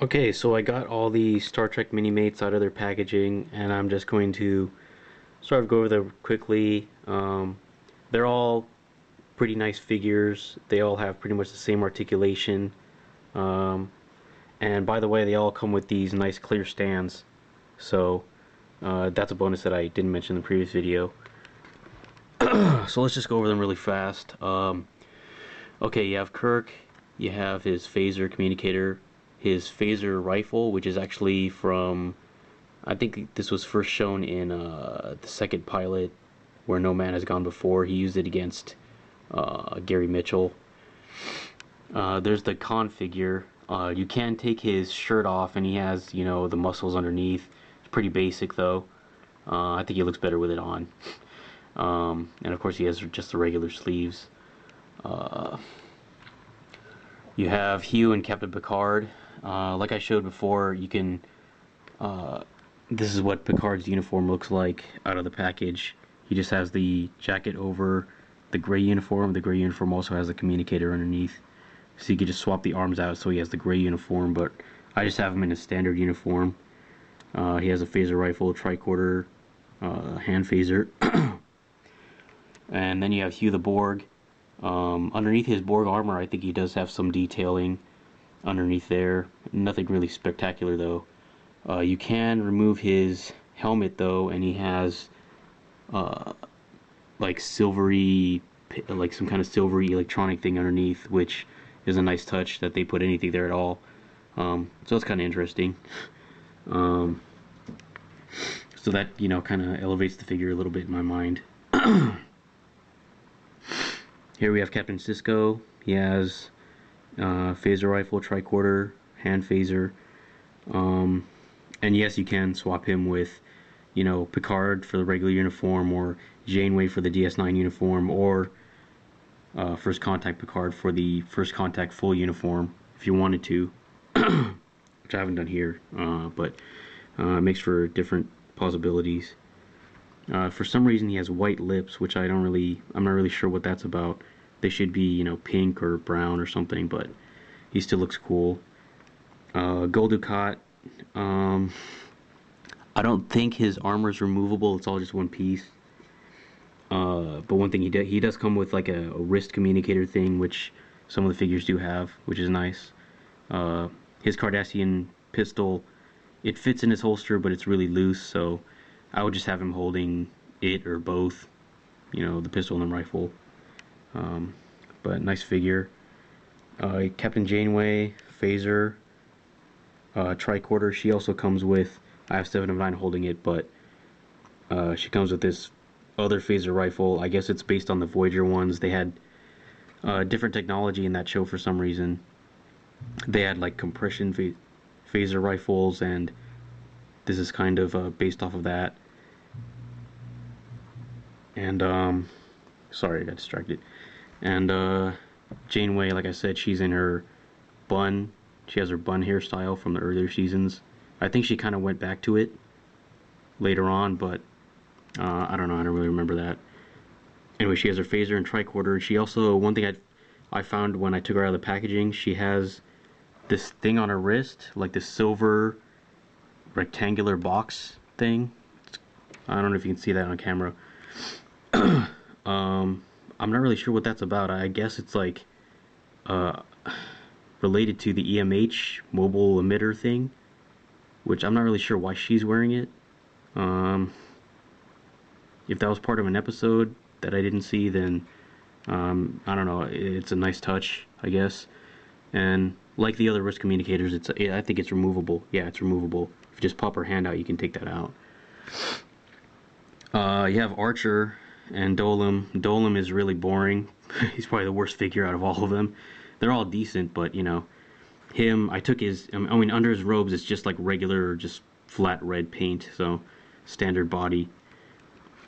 Okay, so I got all the Star Trek Minimates out of their packaging, and I'm just going to sort of go over them quickly. They're all pretty nice figures. They all have pretty much the same articulation. Um, and by the way, they all come with these nice clear stands. So that's a bonus that I didn't mention in the previous video. So let's just go over them really fast. Okay, you have Kirk. You have his phaser communicator, his phaser rifle, which is actually from, I think this was first shown in the second pilot, where No Man Has Gone Before. He used it against Gary Mitchell. There's the Khan figure. You can take his shirt off, and he has, the muscles underneath. It's pretty basic, though. I think he looks better with it on. And of course, he has just the regular sleeves. You have Hugh and Captain Picard. Like I showed before, you can. This is what Picard's uniform looks like out of the package. He just has the jacket over the gray uniform. The gray uniform also has the communicator underneath. So you could just swap the arms out so he has the gray uniform, but I just have him in a standard uniform. He has a phaser rifle, tricorder, hand phaser. And then you have Hugh the Borg. Underneath his Borg armor, I think he does have some detailing underneath there. Nothing really spectacular, though. You can remove his helmet, though, and he has like silvery, like some kind of silvery electronic thing underneath, which is a nice touch that they put anything there at all. So it's kind of interesting. So that, kind of elevates the figure a little bit in my mind. Here we have Captain Sisko. He has phaser rifle, tricorder, hand phaser. And yes, you can swap him with, Picard for the regular uniform, or Janeway for the DS9 uniform, or First Contact Picard for the First Contact full uniform, if you wanted to. Which I haven't done here, but it makes for different possibilities. For some reason, he has white lips, which I'm not really sure what that's about. They should be, pink or brown or something, but he still looks cool. Gul Dukat, I don't think his armor is removable. It's all just one piece. But one thing he does come with like a wrist communicator thing, which some of the figures do have, which is nice. His Cardassian pistol, it fits in his holster, but it's really loose, so I would just have him holding it or both, the pistol and the rifle. But nice figure. Captain Janeway, phaser, tricorder. She also comes with, I have 7 of 9 holding it, but she comes with this other phaser rifle. I guess it's based on the Voyager ones. They had different technology in that show for some reason. They had like compression phaser rifles, and this is kind of based off of that. And sorry, I got distracted. And Janeway, like I said, she's in her bun. She has her bun hairstyle from the earlier seasons. I think she kind of went back to it later on, but I don't know. I don't really remember that. Anyway, she has her phaser and tricorder. She also, one thing I found when I took her out of the packaging, she has this thing on her wrist, like this silver rectangular box thing. I don't know if you can see that on camera. I'm not really sure what that's about. I guess it's like related to the EMH mobile emitter thing, which I'm not really sure why she's wearing it. If that was part of an episode that I didn't see, then I don't know. It's a nice touch, I guess. And like the other wrist communicators, I think it's removable. Yeah, it's removable. If you just pop her hand out, you can take that out. You have Archer and Dolim. Dolim is really boring. He's probably the worst figure out of all of them. They're all decent, but him, I took his, under his robes, it's just like regular, just flat red paint, so standard body.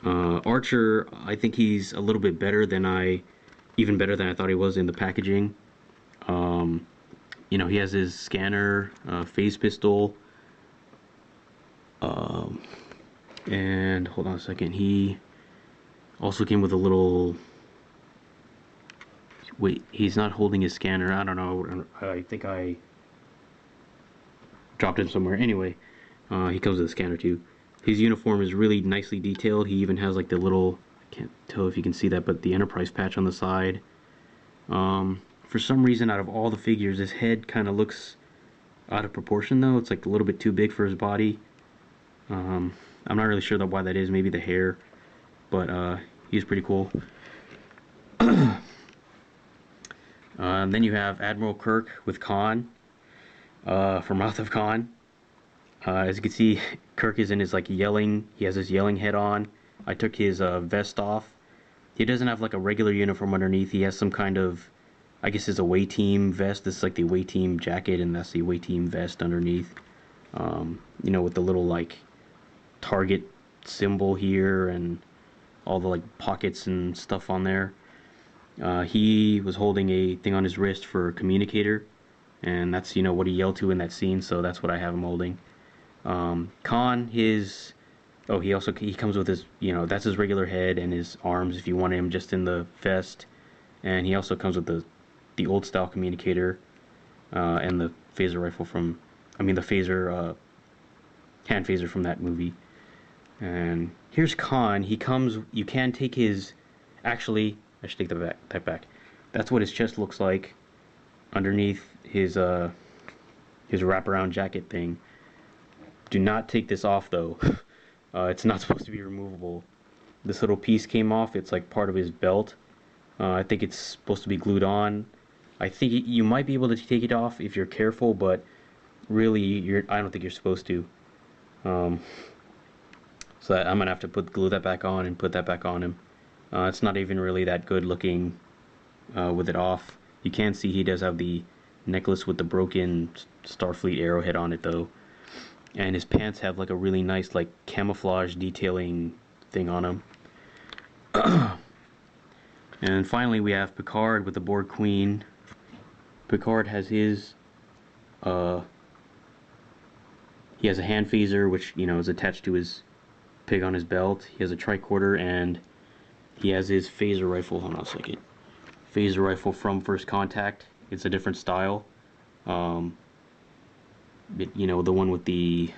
Archer, I think he's a little bit better than even better than I thought he was in the packaging. He has his scanner, phase pistol, and hold on a second, he also came with a little, wait, he's not holding his scanner, I don't know, I think I dropped him somewhere. Anyway, he comes with a scanner too. His uniform is really nicely detailed. He even has like the little, I can't tell if you can see that, but the Enterprise patch on the side. For some reason, out of all the figures, his head kind of looks out of proportion though. It's like a little bit too big for his body. I'm not really sure why that is. Maybe the hair, but he's pretty cool. Then you have Admiral Kirk with Khan from Mouth of Khan. As you can see, Kirk is in his like yelling. He has his yelling head on. I took his vest off. He doesn't have like a regular uniform underneath. He has some kind of, I guess it's a away team vest. This is like the away team jacket, and that's the away team vest underneath. You know, with the little like target symbol here and all the like pockets and stuff on there. He was holding a thing on his wrist for a communicator, and that's, you know, what he yelled to in that scene, so that's what I have him holding. Khan, he comes with his, you know, that's his regular head and his arms if you want him just in the vest, and he also comes with the old style communicator, and the phaser rifle from, the phaser, hand phaser from that movie. And here's Khan. He comes, you can take his, actually, I should take that back. That's what his chest looks like underneath his wraparound jacket thing. Do not take this off though. It's not supposed to be removable. This little piece came off. It's like part of his belt. I think it's supposed to be glued on. I think you might be able to take it off if you're careful, but really, I don't think you're supposed to. So I'm gonna have to glue that back on and put that back on him. It's not even really that good looking with it off. You can see he does have the necklace with the broken Starfleet arrowhead on it though. And his pants have like a really nice like camouflage detailing thing on them. And finally we have Picard with the Borg Queen. Picard has his he has a hand phaser, which, you know, is attached to his pig on his belt. He has a tricorder, and he has his phaser rifle. Hold on a second. Phaser rifle from First Contact. It's a different style. You know, the one with the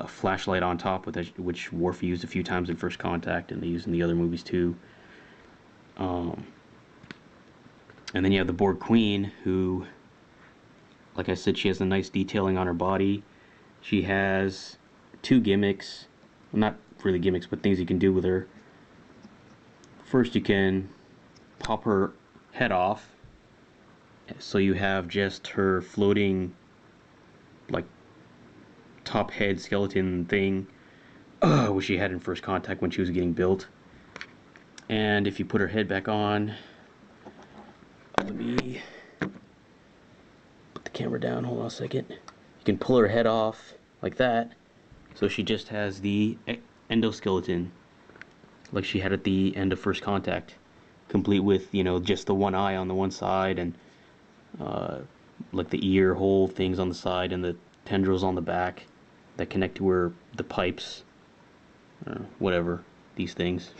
flashlight on top, which Worf used a few times in First Contact, and they use in the other movies too. And then you have the Borg Queen, who, like I said, she has a nice detailing on her body. She has two gimmicks. Well, not really gimmicks, but things you can do with her. First, you can pop her head off, so you have just her floating, like, top head skeleton thing, which she had in First Contact when she was getting built. And if you put her head back on, let me put the camera down, hold on a second. You can pull her head off like that, so she just has the endoskeleton like she had at the end of First Contact, complete with, you know, just the one eye on the one side, and like the ear hole things on the side, and the tendrils on the back that connect to the pipes, whatever, these things.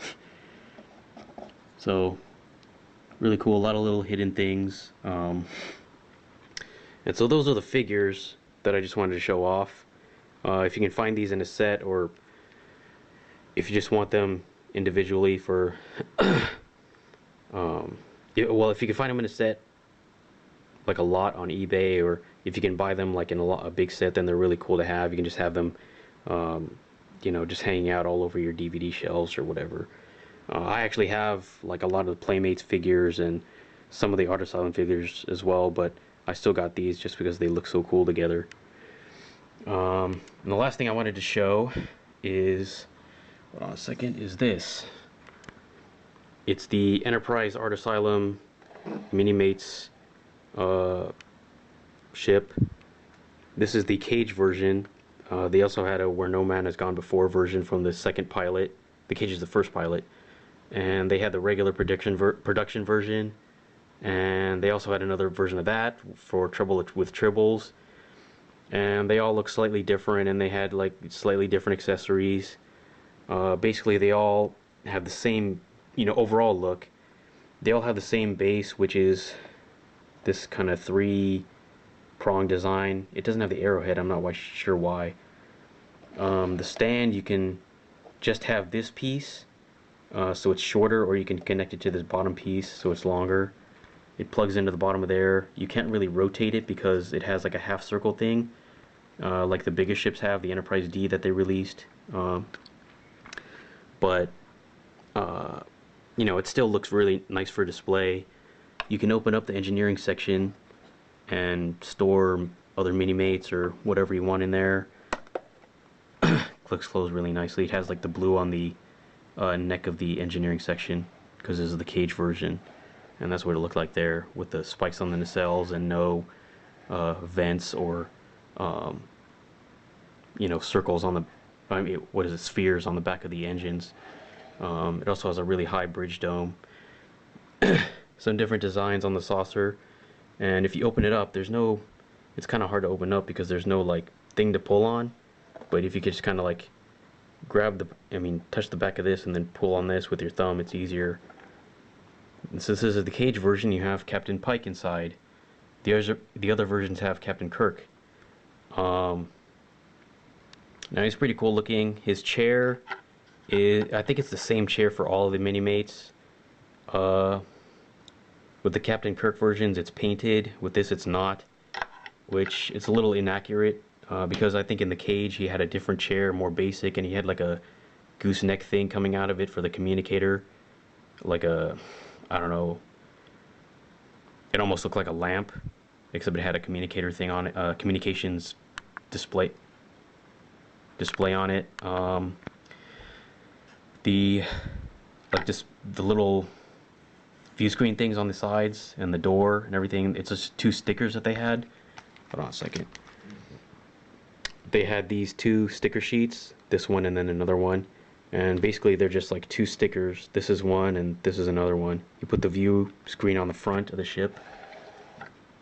So really cool, a lot of little hidden things. And so those are the figures that I just wanted to show off. If you can find these in a set, or if you just want them individually for well, if you can find them in a set, like a lot on eBay, or if you can buy them like in a big set, then they're really cool to have. You can just have them you know, just hanging out all over your DVD shelves or whatever. I actually have like a lot of the Playmates figures and some of the Art Asylum figures as well, but I still got these just because they look so cool together. And the last thing I wanted to show is, hold on a second, is this. It's the Enterprise Art Asylum Minimates ship. This is the cage version. They also had a Where No Man Has Gone Before version from the second pilot. The cage is the first pilot. And they had the regular production version. And they also had another version of that for Trouble with Tribbles. And they all look slightly different, and they had like slightly different accessories. Basically, they all have the same, you know, overall look. They all have the same base, which is this kind of three prong design. It doesn't have the arrowhead. I'm not quite sure why. The stand, you can just have this piece, so it's shorter, or you can connect it to this bottom piece so it's longer. It plugs into the bottom of there. You can't really rotate it because it has like a half circle thing, like the biggest ships have, the Enterprise D that they released. But you know, it still looks really nice for display. You can open up the engineering section and store other Minimates or whatever you want in there. Clicks closed really nicely. It has like the blue on the neck of the engineering section because this is the cage version, and that's what it looked like there with the spikes on the nacelles and no vents or you know, circles on the, I mean, what is it, spheres on the back of the engines. It also has a really high bridge dome. Some different designs on the saucer, and if you open it up, there's no, it's kind of hard to open up because there's no like thing to pull on. But if you could just kind of like grab the, I mean, touch the back of this and then pull on this with your thumb, it's easier. And since this is the cage version, you have Captain Pike inside. The other versions have Captain Kirk. Now he's pretty cool looking. His chair is, I think it's the same chair for all of the Minimates. With the Captain Kirk versions, it's painted. With this, it's not, which it's a little inaccurate. Because I think in the cage he had a different chair, more basic, and he had like a gooseneck thing coming out of it for the communicator, like a, I don't know, it almost looked like a lamp, except it had a communicator thing on it, communications display on it. The like just the little view screen things on the sides and the door and everything. It's just two stickers that they had. Hold on a second. They had these two sticker sheets, this one and then another one, and basically they're just like two stickers. This is one and this is another one. You put the view screen on the front of the ship,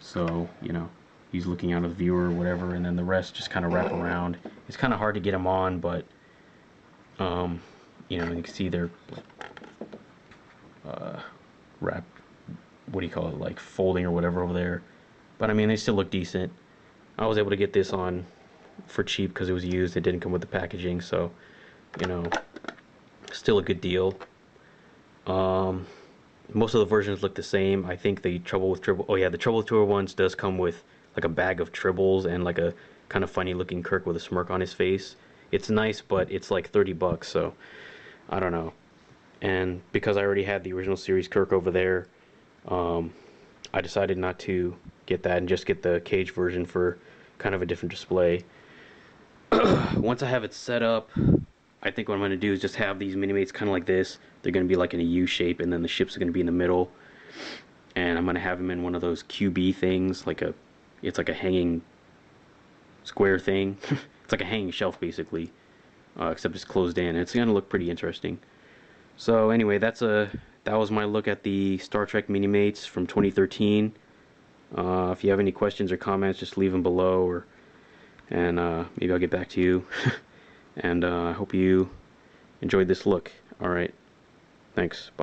so you know he's looking out of the viewer or whatever, and then the rest just kind of wrap around. It's kind of hard to get them on, but you know, you can see they're wrap, what do you call it, like folding or whatever over there. But I mean, they still look decent. I was able to get this on for cheap because it was used. It didn't come with the packaging, so you know, still a good deal. Most of the versions look the same. I think the Trouble with Tribble, oh yeah, the Trouble with Tribble ones does come with like a bag of tribbles and like a kind of funny looking Kirk with a smirk on his face. It's nice, but it's like $30, so I don't know. And because I already had the original series Kirk over there, I decided not to get that and just get the cage version for kind of a different display. Once I have it set up, I think what I'm going to do is just have these Minimates kind of like this. They're going to be like in a U shape, and then the ships are going to be in the middle. And I'm going to have them in one of those QB things, like a, it's like a hanging square thing. It's like a hanging shelf basically, except it's closed in. It's going to look pretty interesting. So anyway, that was my look at the Star Trek Minimates from 2013. If you have any questions or comments, just leave them below, and maybe I'll get back to you. And I hope you enjoyed this look. Alright, thanks. Bye.